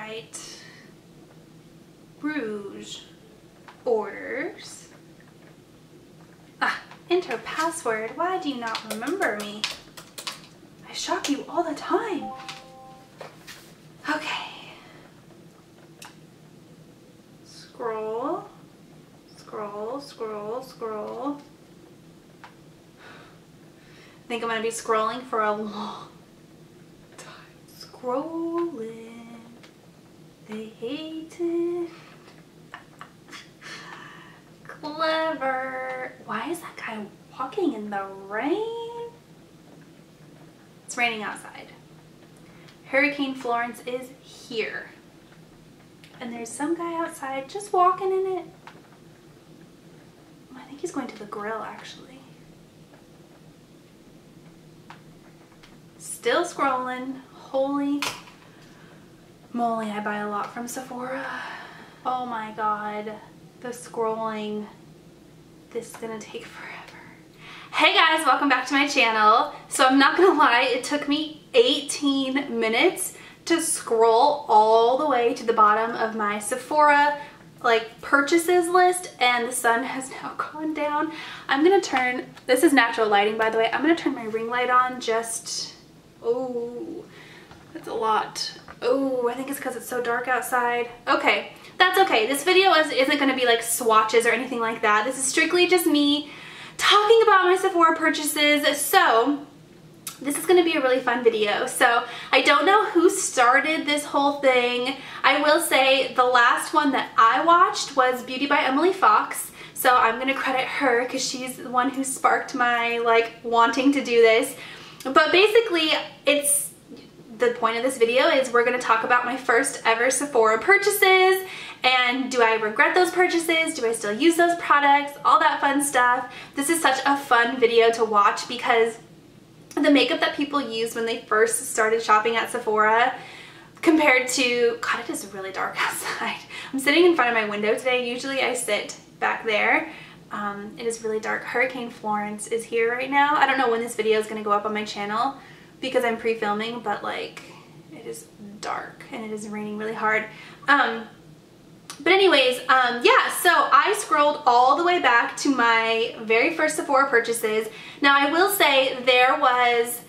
right. Rouge orders. Enter password. Why do you not remember me? I shock you all the time. Okay. Scroll, scroll, scroll, scroll. I think I'm gonna be scrolling for a long time. Scrolling. They hate it. Clever. Why is that guy walking in the rain? It's raining outside. Hurricane Florence is here. And there's some guy outside just walking in it. I think he's going to the grill actually. Still scrolling. Holy moly, I buy a lot from Sephora. Oh my god. The scrolling. This is gonna take forever. Hey guys, welcome back to my channel. So I'm not gonna lie, it took me 18 minutes to scroll all the way to the bottom of my Sephora purchases list, and the sun has now gone down. I'm gonna turn, this is natural lighting by the way, I'm gonna turn my ring light on just, oh, that's a lot. Oh, I think it's because it's so dark outside. Okay, that's okay. This video isn't gonna be like swatches or anything like that. This is strictly just me talking about my Sephora purchases. So this is gonna be a really fun video. So I don't know who started this whole thing. I will say the last one that I watched was Beauty by Emily Fox. So I'm gonna credit her because she's the one who sparked my wanting to do this. But basically the point of this video is we're gonna talk about my first ever Sephora purchases, and do I regret those purchases? Do I still use those products? All that fun stuff. This is such a fun video to watch because the makeup that people used when they first started shopping at Sephora compared to, God, it is really dark outside. I'm sitting in front of my window today. Usually I sit back there. It is really dark. Hurricane Florence is here right now. I don't know when this video is gonna go up on my channel because I'm pre-filming, but it is dark and it is raining really hard. But anyways, yeah, so I scrolled all the way back to my very first Sephora purchases. Now I will say there was,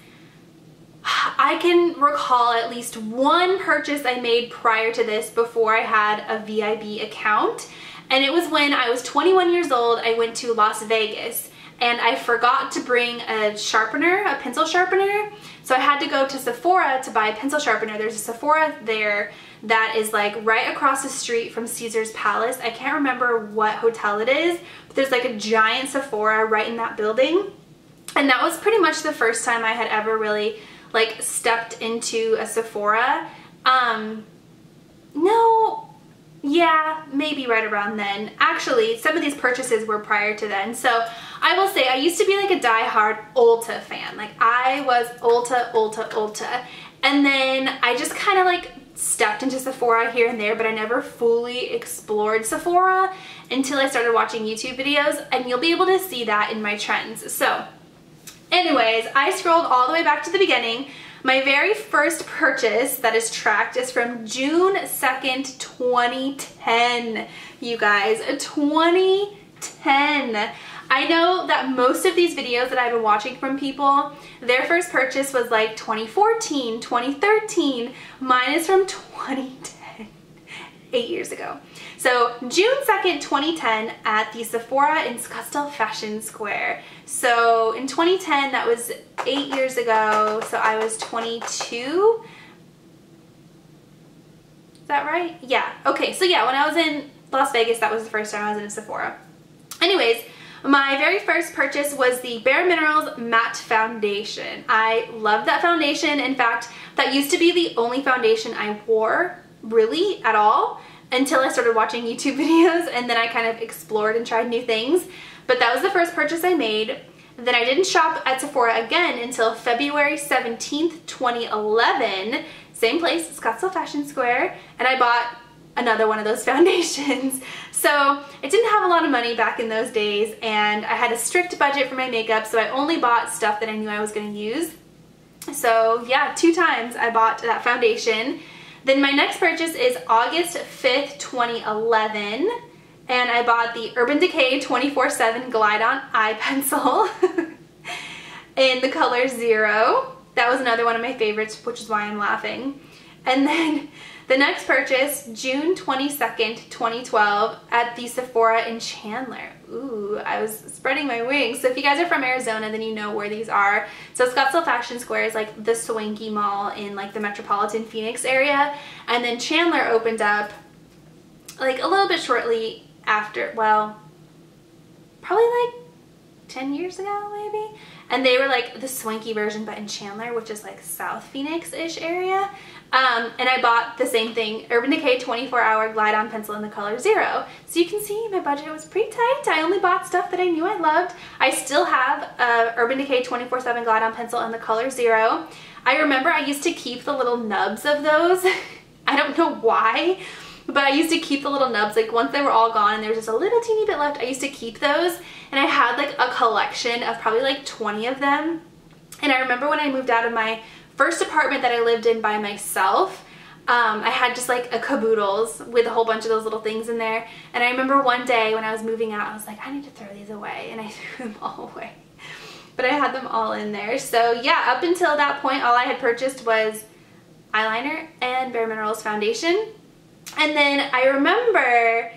I can recall at least one purchase I made prior to this before I had a VIB account. And it was when I was 21 years old. I went to Las Vegas and I forgot to bring a sharpener, a pencil sharpener. So I had to go to Sephora to buy a pencil sharpener. There's a Sephora there that is right across the street from Caesar's Palace. I can't remember what hotel it is, but there's a giant Sephora right in that building. And that was pretty much the first time I had ever really stepped into a Sephora. No, yeah, maybe right around then. Actually, some of these purchases were prior to then. So I will say I used to be a die-hard Ulta fan. I was Ulta. And then I just kind of stepped into Sephora here and there, but I never fully explored Sephora until I started watching YouTube videos, and you'll be able to see that in my trends. So anyways, I scrolled all the way back to the beginning. My very first purchase that is tracked is from June 2nd, 2010, you guys, 2010. I know that most of these videos that I've been watching from people, their first purchase was 2014, 2013. Mine is from 2010, 8 years ago. So June 2nd, 2010 at the Sephora in Scottsdale Fashion Square. So in 2010, that was 8 years ago. So I was 22. Is that right? Yeah. Okay. So yeah, when I was in Las Vegas, that was the first time I was in a Sephora. Anyways, my very first purchase was the Bare Minerals Matte Foundation. I love that foundation. In fact, that used to be the only foundation I wore really at all until I started watching YouTube videos, and then I kind of explored and tried new things. But that was the first purchase I made. Then I didn't shop at Sephora again until February 17th, 2011. Same place, Scottsdale Fashion Square, and I bought another one of those foundations. So I didn't have a lot of money back in those days, and I had a strict budget for my makeup, so I only bought stuff that I knew I was going to use. So yeah, 2 times I bought that foundation. Then my next purchase is August 5th, 2011. And I bought the Urban Decay 24/7 Glide On Eye Pencil in the color 0. That was another one of my favorites, which is why I'm laughing. And then the next purchase, June 22nd, 2012 at the Sephora in Chandler. Ooh, I was spreading my wings. So if you guys are from Arizona, then you know where these are. So Scottsdale Fashion Square is like the swanky mall in like the metropolitan Phoenix area. And then Chandler opened up like a little bit shortly after, well, probably like 10 years ago maybe. And they were like the swanky version, but in Chandler, which is like South Phoenix-ish area. And I bought the same thing, Urban Decay 24-hour Glide On Pencil in the color 0. So you can see my budget was pretty tight. I only bought stuff that I knew I loved. I still have Urban Decay 24/7 Glide On Pencil in the color 0. I remember I used to keep the little nubs of those. I don't know why, but I used to keep the little nubs. Like once they were all gone and there was just a little teeny bit left, I used to keep those. And I had like a collection of probably like 20 of them. And I remember when I moved out of my first apartment that I lived in by myself, I had just like a caboodles with a whole bunch of those little things in there. And I remember one day when I was moving out, I was like, I need to throw these away. And I threw them all away. But I had them all in there. So yeah, up until that point, all I had purchased was eyeliner and Bare Minerals foundation. And then I remember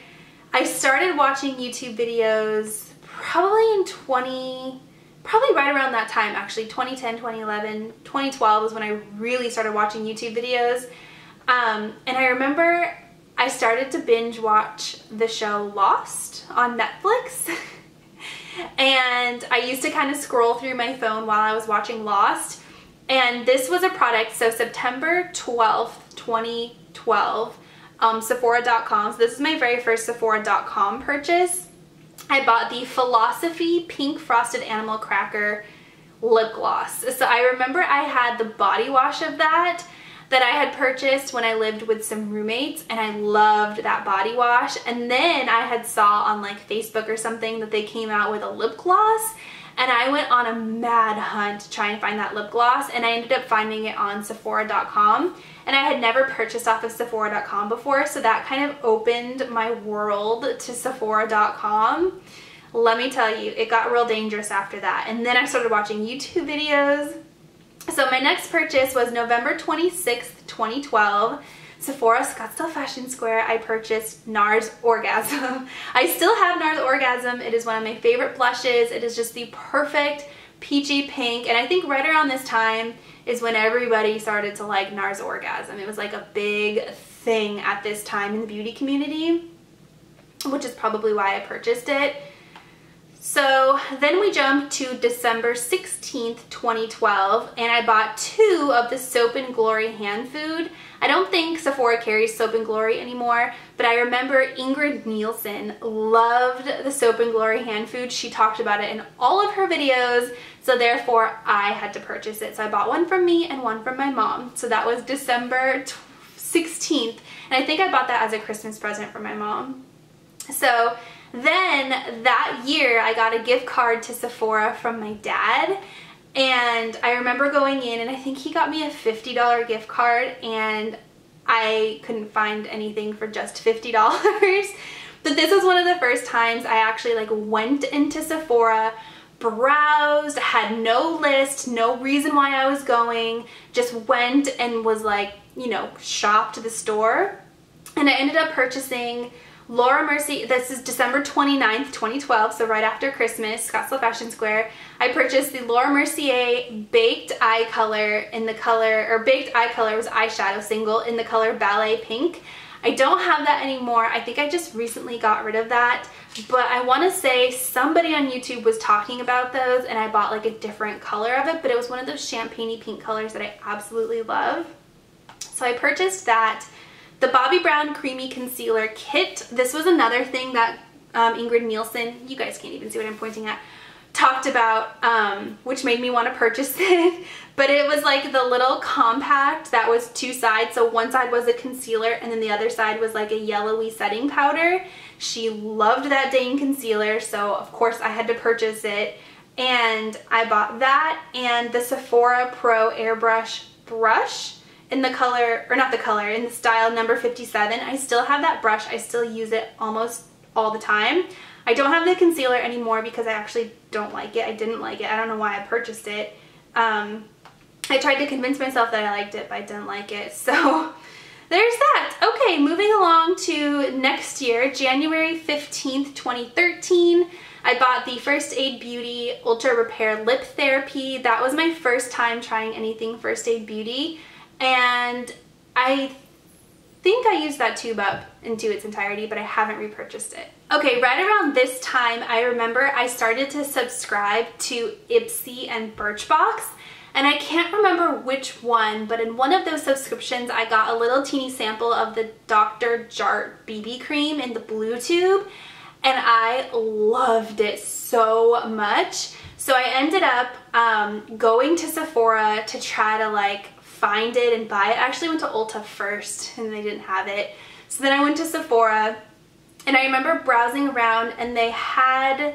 I started watching YouTube videos probably in probably right around that time actually, 2010, 2011, 2012 was when I really started watching YouTube videos. And I remember I started to binge watch the show Lost on Netflix. And I used to kind of scroll through my phone while I was watching Lost. And this was a product, so September 12th, 2012, Sephora.com. So this is my very first Sephora.com purchase. I bought the Philosophy Pink Frosted Animal Cracker lip gloss. So I remember I had the body wash of that I had purchased when I lived with some roommates, and I loved that body wash. And then I had saw on like Facebook or something that they came out with a lip gloss, and I went on a mad hunt to try and find that lip gloss, and I ended up finding it on Sephora.com. And I had never purchased off of Sephora.com before, so that kind of opened my world to Sephora.com. Let me tell you, it got real dangerous after that. And then I started watching YouTube videos. So my next purchase was November 26th, 2012. Sephora, Scottsdale Fashion Square. I purchased NARS Orgasm. I still have NARS Orgasm. It is one of my favorite blushes. It is just the perfect peachy pink. And I think right around this time is when everybody started to like NARS Orgasm. It was like a big thing at this time in the beauty community, which is probably why I purchased it. So then we jumped to December 16th, 2012, and I bought 2 of the Soap and Glory hand food. I don't think Sephora carries Soap and Glory anymore, but I remember Ingrid Nielsen loved the Soap and Glory hand food. She talked about it in all of her videos, so therefore I had to purchase it. So I bought one from me and one from my mom. So that was December 16th, and I think I bought that as a Christmas present for my mom. So then that year I got a gift card to Sephora from my dad, and I remember going in and I think he got me a $50 gift card, and I couldn't find anything for just $50. But this was one of the first times I actually like went into Sephora, browsed, had no list, no reason why I was going, just went and was like, you know, shopped the store. And I ended up purchasing Laura Mercier. This is December 29th, 2012, so right after Christmas, Scottsdale Fashion Square. I purchased the Laura Mercier Baked Eye Color in the color, or Baked Eye Color was eyeshadow single in the color Ballet Pink. I don't have that anymore. I think I just recently got rid of that, but I want to say somebody on YouTube was talking about those, and I bought like a different color of it, but it was one of those champagne-y pink colors that I absolutely love. So I purchased that. The Bobbi Brown Creamy Concealer Kit. This was another thing that Ingrid Nielsen, you guys can't even see what I'm pointing at, talked about, which made me want to purchase it. But it was like the little compact that was 2 sides. So one side was a concealer and then the other side was like a yellowy setting powder. She loved that dang concealer, so of course I had to purchase it. And I bought that and the Sephora Pro Airbrush brush in the color, or not the color, in the style number 57. I still have that brush. I still use it almost all the time. I don't have the concealer anymore because I actually don't like it. I didn't like it. I don't know why I purchased it. I tried to convince myself that I liked it, but I didn't like it. So there's that. Okay, moving along to next year, January 15th, 2013. I bought the First Aid Beauty Ultra Repair Lip Therapy. That was my first time trying anything First Aid Beauty, and I think I used that tube up into its entirety, but I haven't repurchased it. Okay, right around this time, I remember I started to subscribe to Ipsy and Birchbox, and I can't remember which one, but in one of those subscriptions, I got a little teeny sample of the Dr. Jart BB cream in the blue tube, and I loved it so much. So I ended up going to Sephora to try to like find it and buy it. I actually went to Ulta first and they didn't have it. So then I went to Sephora, and I remember browsing around and they had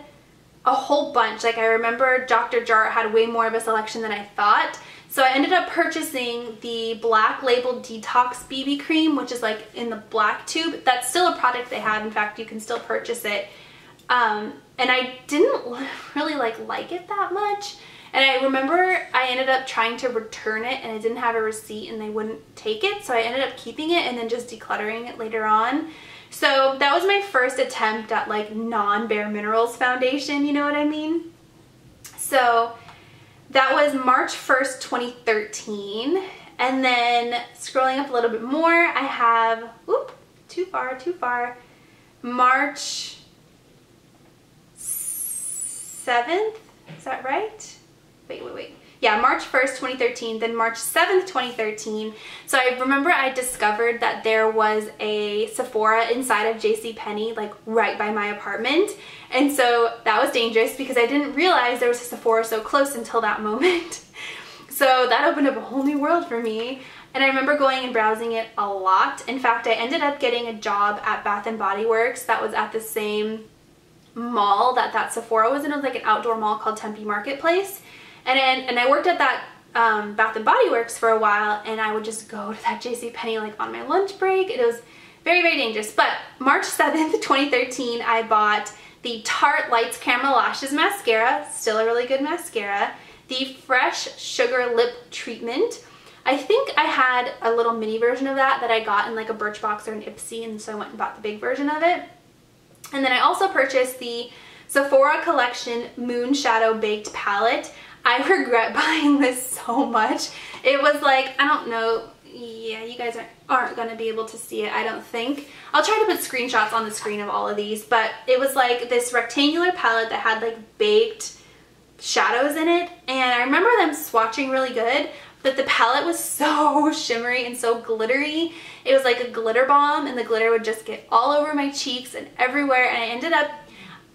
a whole bunch. Like I remember Dr. Jart had way more of a selection than I thought. So I ended up purchasing the Black Label Detox BB Cream, which is like in the black tube. That's still a product they have. In fact, you can still purchase it. And I didn't really like it that much. And I remember I ended up trying to return it and I didn't have a receipt and they wouldn't take it. So I ended up keeping it and then just decluttering it later on. So that was my first attempt at like non-Bare Minerals foundation, you know what I mean? So that was March 1st, 2013. And then scrolling up a little bit more, I have, whoop, too far, March 7th, is that right? Wait. Yeah, March 1st, 2013, then March 7th, 2013. So I remember I discovered that there was a Sephora inside of JCPenney, like right by my apartment. And so that was dangerous because I didn't realize there was a Sephora so close until that moment. So that opened up a whole new world for me. And I remember going and browsing it a lot. In fact, I ended up getting a job at Bath & Body Works that was at the same mall that Sephora was in. It was like an outdoor mall called Tempe Marketplace. And I worked at that Bath & Body Works for a while, and I would just go to that JCPenney like on my lunch break. It was very, very dangerous. But March 7th, 2013, I bought the Tarte Lights Camera Lashes Mascara, still a really good mascara, the Fresh Sugar Lip Treatment. I think I had a little mini version of that I got in like a Birchbox or an Ipsy, and so I went and bought the big version of it. And then I also purchased the Sephora Collection Moon Shadow Baked Palette. I regret buying this so much. It was like, I don't know, yeah, you guys aren't going to be able to see it, I don't think. I'll try to put screenshots on the screen of all of these, but it was like this rectangular palette that had like baked shadows in it, and I remember them swatching really good, but the palette was so shimmery and so glittery. It was like a glitter bomb, and the glitter would just get all over my cheeks and everywhere, and I ended up,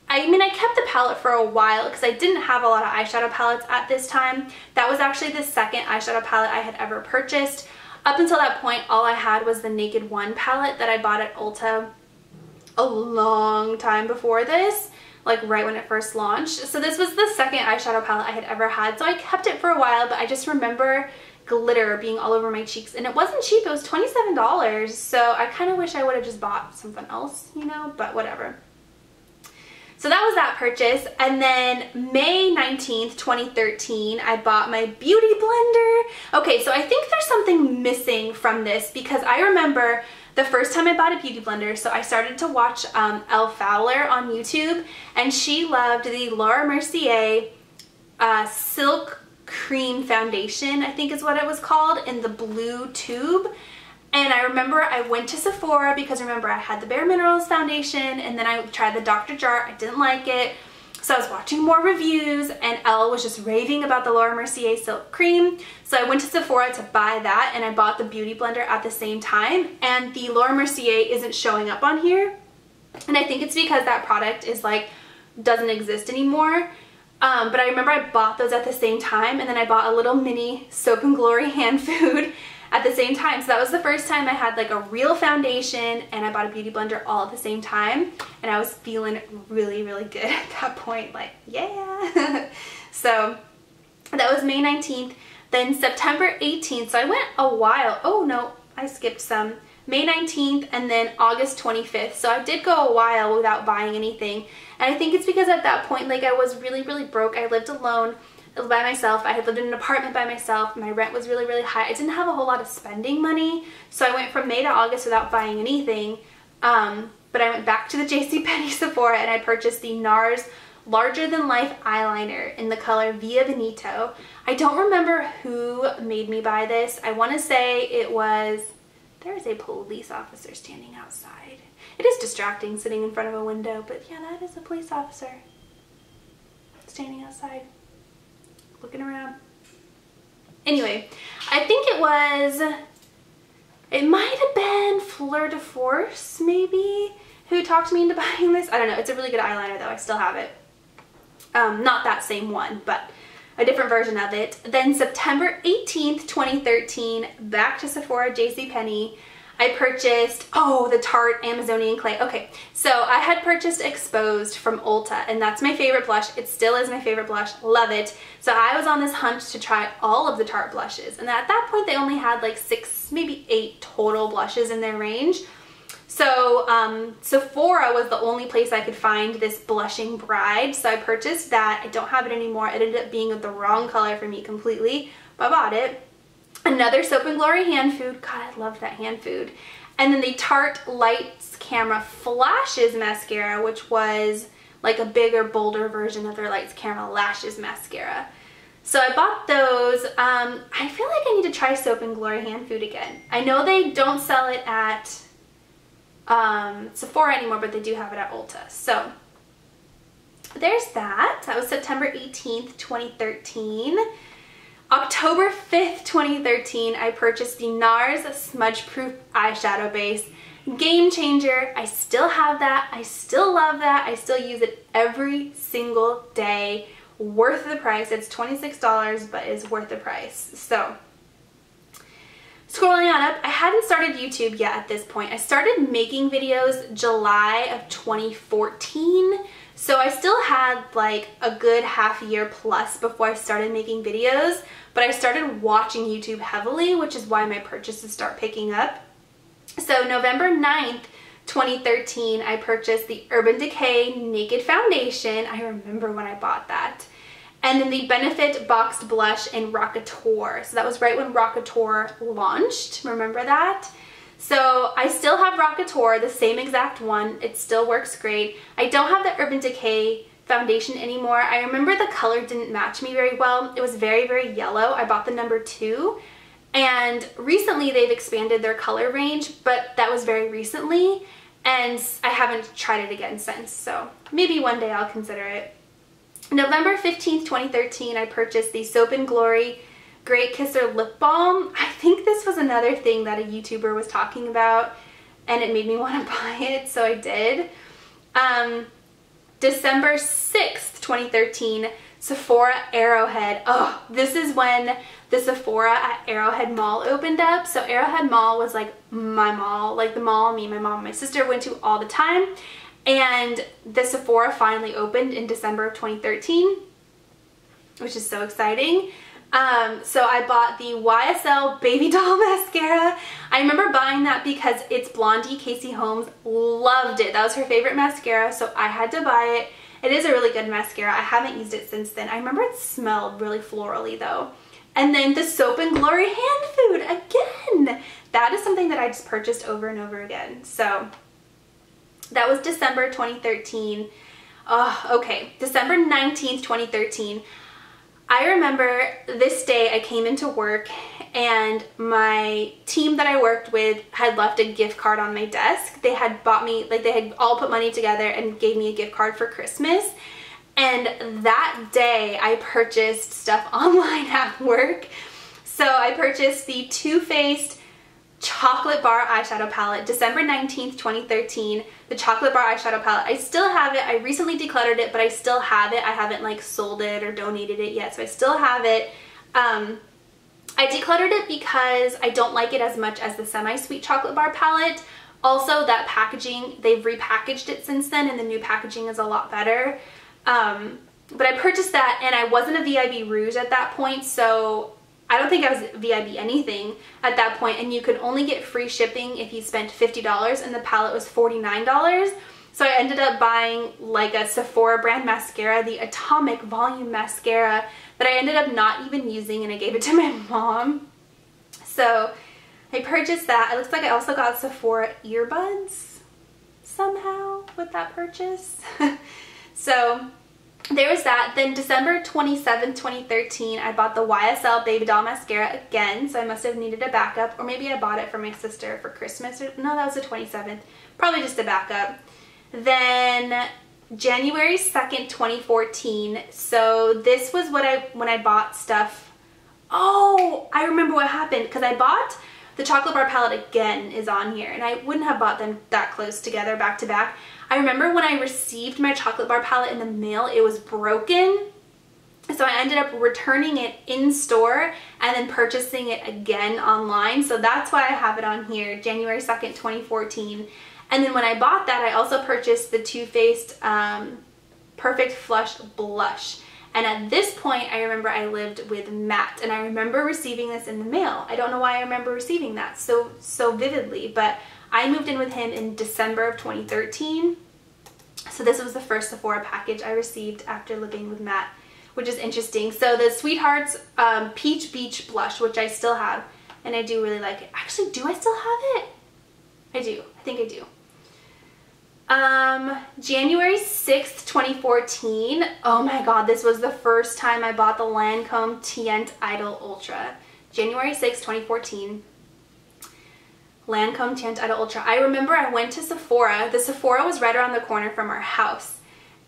I kept the palette for a while because I didn't have a lot of eyeshadow palettes at this time. That was actually the second eyeshadow palette I had ever purchased. Up until that point, all I had was the Naked One palette that I bought at Ulta a long time before this, like right when it first launched. So this was the second eyeshadow palette I had ever had. So I kept it for a while, but I just remember glitter being all over my cheeks, and it wasn't cheap. It was $27. So I kind of wish I would have just bought something else, you know, but whatever. So that was that purchase. And then May 19th, 2013, I bought my beauty blender. Okay, so I think there's something missing from this because I remember the first time I bought a beauty blender, so I started to watch Elle Fowler on YouTube, and she loved the Laura Mercier Silk Cream Foundation, I think is what it was called, in the blue tube. And I remember I went to Sephora because remember I had the Bare Minerals foundation, and then I tried the Dr. Jart. I didn't like it. So I was watching more reviews, and Elle was just raving about the Laura Mercier Silk Cream. So I went to Sephora to buy that, and I bought the beauty blender at the same time. And the Laura Mercier isn't showing up on here. And I think it's because that product is like, doesn't exist anymore. But I remember I bought those at the same time, and then I bought a little mini Soap and Glory hand food at the same time. So that was the first time I had like a real foundation, and I bought a beauty blender all at the same time, and I was feeling really, really good at that point, like, yeah. So that was May 19th. Then September 18th, so I went a while. Oh no, I skipped some. May 19th and then August 25th. So I did go a while without buying anything. And I think it's because at that point, like, I was really, really broke. I lived alone by myself. I had lived in an apartment by myself. My rent was really, really high. I didn't have a whole lot of spending money. So I went from May to August without buying anything. But I went back to the JCPenney Sephora and I purchased the NARS Larger Than Life eyeliner in the color Via Veneto. I don't remember who made me buy this. I want to say it was... There is a police officer standing outside. It is distracting sitting in front of a window, but yeah, that is a police officer standing outside, looking around. Anyway, I think it might have been Fleur de Force, maybe, who talked me into buying this. I don't know. It's a really good eyeliner, though. I still have it. Not that same one, but a different version of it. Then September 18th, 2013, back to Sephora, JCPenney, I purchased, oh, the Tarte Amazonian Clay. Okay, so I had purchased Exposed from Ulta, and that's my favorite blush. It still is my favorite blush. Love it. So I was on this hunt to try all of the Tarte blushes, and at that point they only had like 6, maybe 8 total blushes in their range. So Sephora was the only place I could find this Blushing Bride, so I purchased that. I don't have it anymore. It ended up being the wrong color for me completely, but I bought it. Another Soap & Glory hand food. God, I love that hand food. And then the Tarte Lights Camera Flashes mascara, which was like a bigger, bolder version of their Lights Camera Lashes mascara. So I bought those. I feel like I need to try Soap & Glory hand food again. I know they don't sell it at Sephora anymore, but they do have it at Ulta. So there's that. That was September 18th, 2013. October 5th, 2013, I purchased the NARS Smudge Proof Eyeshadow Base. Game changer. I still have that. I still love that. I still use it every single day. Worth the price. It's $26, but it's worth the price. So scrolling on up, I hadn't started YouTube yet at this point. I started making videos July of 2014. So I still had like a good half year plus before I started making videos, but I started watching YouTube heavily, which is why my purchases start picking up. So November 9th, 2013, I purchased the Urban Decay Naked Foundation. I remember when I bought that. And then the Benefit Boxed Blush in Rockateur. So that was right when Rockateur launched. Remember that? So I still have Rockateur, the same exact one. It still works great. I don't have the Urban Decay foundation anymore. I remember the color didn't match me very well. It was very, very yellow. I bought the number 2. And recently they've expanded their color range, but that was very recently. And I haven't tried it again since. So maybe one day I'll consider it. November 15th, 2013, I purchased the Soap & Glory Great Kisser Lip Balm. I think this was another thing that a YouTuber was talking about and it made me want to buy it, so I did. December 6th, 2013, Sephora Arrowhead. Oh, this is when the Sephora at Arrowhead Mall opened up. So Arrowhead Mall was like my mall, like the mall me, my mom, and my sister went to all the time. And the Sephora finally opened in December of 2013, which is so exciting. So I bought the YSL Baby Doll Mascara. I remember buying that because it's Blondie. Casey Holmes loved it. That was her favorite mascara, so I had to buy it. It is a really good mascara. I haven't used it since then. I remember it smelled really florally though. And then the Soap & Glory hand food again. That is something that I just purchased over and over again. So that was December 2013. Okay, December 19th, 2013. I remember this day I came into work and my team that I worked with had left a gift card on my desk. They had bought me, like they had all put money together and gave me a gift card for Christmas. And that day I purchased stuff online at work. So I purchased the Too Faced Chocolate Bar Eyeshadow Palette, December 19th, 2013. The Chocolate Bar Eyeshadow Palette. I still have it. I recently decluttered it, but I still have it. I haven't like sold it or donated it yet, so I still have it. I decluttered it because I don't like it as much as the Semi-Sweet Chocolate Bar Palette. Also, that packaging, they've repackaged it since then, and the new packaging is a lot better. But I purchased that, and I wasn't a VIB Rouge at that point, so I don't think I was VIB anything at that point, and you could only get free shipping if you spent $50, and the palette was $49. So I ended up buying like a Sephora brand mascara, the Atomic Volume Mascara, that I ended up not even using, and I gave it to my mom. So I purchased that. It looks like I also got Sephora earbuds somehow with that purchase. So there was that. Then December 27th, 2013, I bought the YSL Baby Doll Mascara again, so I must have needed a backup, or maybe I bought it for my sister for Christmas. No, that was the 27th. Probably just a backup. Then January 2nd, 2014, so this was when I bought stuff. Oh, I remember what happened, because I bought the chocolate bar palette again is on here, and I wouldn't have bought them that close together back to back. I remember when I received my chocolate bar palette in the mail, it was broken. So I ended up returning it in store and then purchasing it again online. So that's why I have it on here, January 2nd, 2014. And then when I bought that, I also purchased the Too Faced Perfect Flush Blush. And at this point, I remember I lived with Matt, and I remember receiving this in the mail. I don't know why I remember receiving that so vividly, but I moved in with him in December of 2013. So this was the first Sephora package I received after living with Matt, which is interesting. So the Sweethearts Peach Beach Blush, which I still have, and I do really like it. Actually, do I still have it? I do. I think I do. January 6th, 2014. Oh my god, this was the first time I bought the Lancome Teint Idol Ultra. January 6th, 2014. Lancome Teint Idol Ultra. I remember I went to Sephora. The Sephora was right around the corner from our house.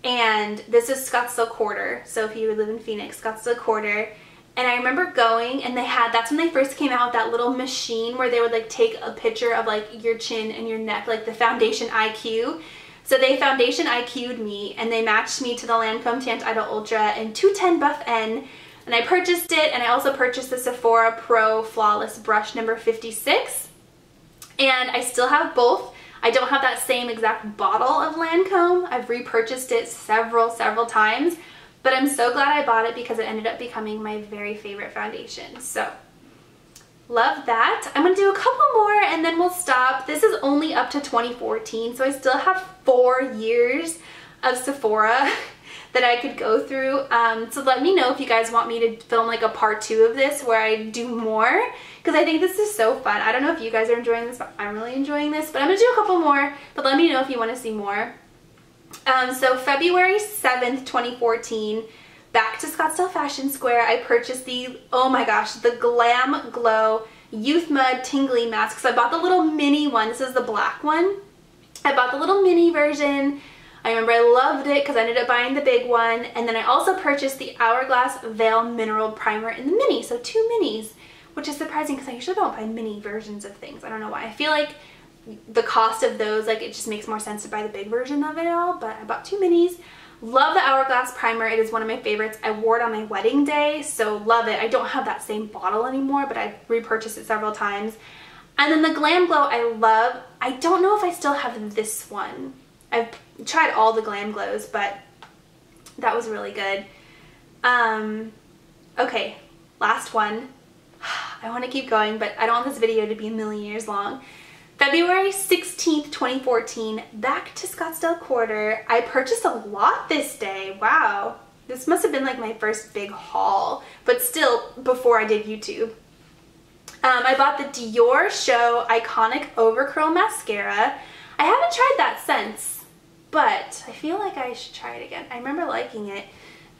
And this is Scottsdale Quarter. So if you live in Phoenix, Scottsdale Quarter. And I remember going, and that's when they first came out with that little machine where they would like take a picture of like your chin and your neck, like the Foundation IQ. So they Foundation IQ'd me, and they matched me to the Lancome Teint Idol Ultra in 210 Buff N. And I purchased it, and I also purchased the Sephora Pro Flawless Brush number 56. And I still have both. I don't have that same exact bottle of Lancome. I've repurchased it several times. But I'm so glad I bought it because it ended up becoming my very favorite foundation. So, love that. I'm going to do a couple more and then we'll stop. This is only up to 2014, so I still have 4 years of Sephora that I could go through. So let me know if you guys want me to film like a part 2 of this where I do more, because I think this is so fun. I don't know if you guys are enjoying this, but I'm really enjoying this. But I'm going to do a couple more, but let me know if you want to see more. So February 7th, 2014, back to Scottsdale Fashion Square, I purchased the, oh my gosh, the Glam Glow Youth Mud Tingly Mask. So I bought the little mini one. This is the black one. I bought the little mini version. I remember I loved it because I ended up buying the big one. And then I also purchased the Hourglass Veil Mineral Primer in the mini. So 2 minis, which is surprising because I usually don't buy mini versions of things. I don't know why. I feel like the cost of those, like, it just makes more sense to buy the big version of it all, but I bought 2 minis. Love the Hourglass primer. It is one of my favorites. I wore it on my wedding day, so love it. I don't have that same bottle anymore, but I repurchased it several times. And then the Glam Glow I love. I don't know if I still have this one. I've tried all the Glam Glows, but that was really good. Okay, last one. I want to keep going, but I don't want this video to be a million years long. February 16th, 2014, back to Scottsdale Quarter. I purchased a lot this day. Wow. This must have been like my first big haul, but still before I did YouTube. I bought the Dior Show Iconic Overcurl Mascara. I haven't tried that since, but I feel like I should try it again. I remember liking it.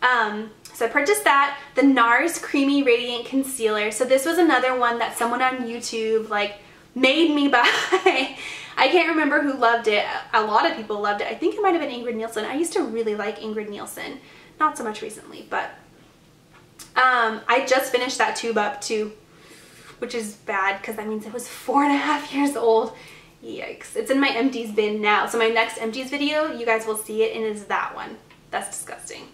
So I purchased that. The NARS Creamy Radiant Concealer. So this was another one that someone on YouTube like made me buy. I can't remember who loved it. A lot of people loved it. I think it might have been Ingrid Nielsen. I used to really like Ingrid Nielsen. Not so much recently, but I just finished that tube up too, which is bad because that means it was 4.5 years old. Yikes. It's in my empties bin now. So my next empties video, you guys will see it, and it is that one. That's disgusting.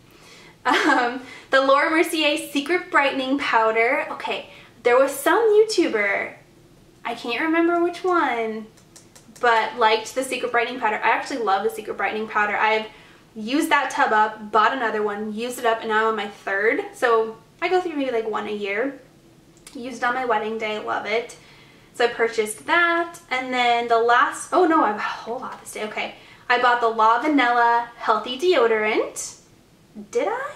The Laura Mercier Secret Brightening Powder. Okay, there was some YouTuber, I can't remember which one, but liked the Secret Brightening Powder. I actually love the Secret Brightening Powder. I've used that tub up, bought another one, used it up, and now I'm on my 3rd. So I go through maybe like 1 a year. Used it on my wedding day, love it. So I purchased that, and then the last, oh no, I bought a whole lot this day, okay. I bought the La Vanilla Healthy Deodorant. Did I?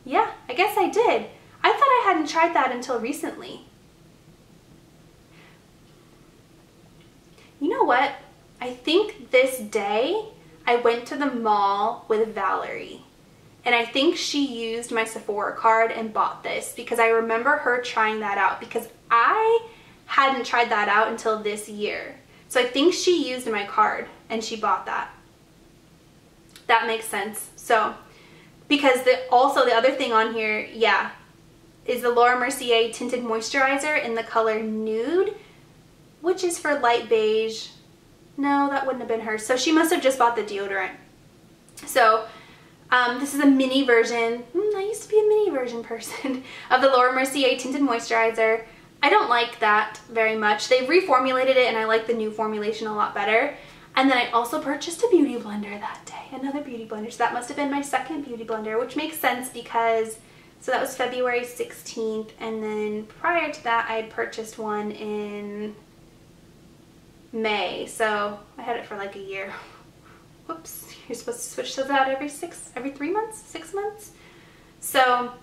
Yeah, I guess I did. I thought I hadn't tried that until recently. You know what? I think this day I went to the mall with Valerie, and I think she used my Sephora card and bought this because I remember her trying that out because I hadn't tried that out until this year. So I think she used my card and she bought that. That makes sense. So, because also the other thing on here, yeah, is the Laura Mercier Tinted Moisturizer in the color Nude, which is for light beige. No, that wouldn't have been her. So she must have just bought the deodorant. So this is a mini version. I used to be a mini version person of the Laura Mercier Tinted Moisturizer. I don't like that very much. They've reformulated it and I like the new formulation a lot better. And then I also purchased a beauty blender that day, another beauty blender. So that must have been my second beauty blender, which makes sense because, so that was February 16th. And then prior to that, I had purchased one in May. So I had it for like a year. Whoops, you're supposed to switch those out every 3 months, 6 months. So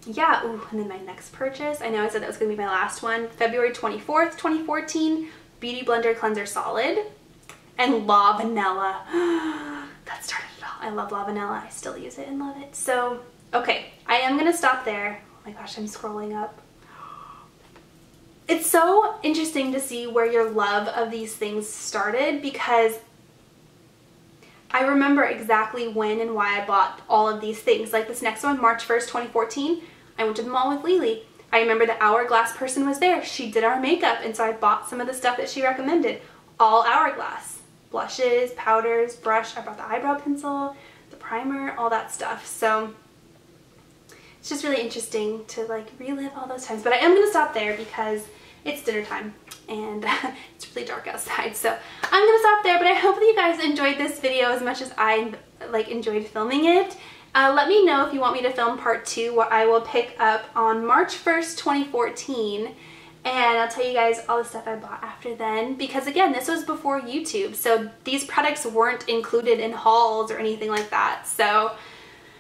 yeah, ooh, and then my next purchase, I know I said that was gonna be my last one, February 24th, 2014, Beauty Blender Cleanser Solid, and La Vanilla. That started it all. I love La Vanilla, I still use it and love it. So, okay, I am gonna stop there. Oh my gosh, I'm scrolling up. It's so interesting to see where your love of these things started because I remember exactly when and why I bought all of these things. Like this next one, March 1st, 2014, I went to the mall with Lily. I remember the Hourglass person was there. She did our makeup, and so I bought some of the stuff that she recommended. All Hourglass. Blushes, powders, brush. I brought the eyebrow pencil, the primer, all that stuff. So it's just really interesting to like relive all those times. But I am going to stop there because it's dinner time and it's really dark outside. So I'm going to stop there, but I hope that you guys enjoyed this video as much as I like enjoyed filming it. Let me know if you want me to film part 2, what I will pick up on March 1st, 2014. And I'll tell you guys all the stuff I bought after then, because again, this was before YouTube. So these products weren't included in hauls or anything like that. So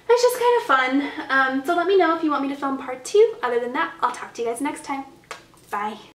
it's just kind of fun. So let me know if you want me to film part 2. Other than that, I'll talk to you guys next time. Bye.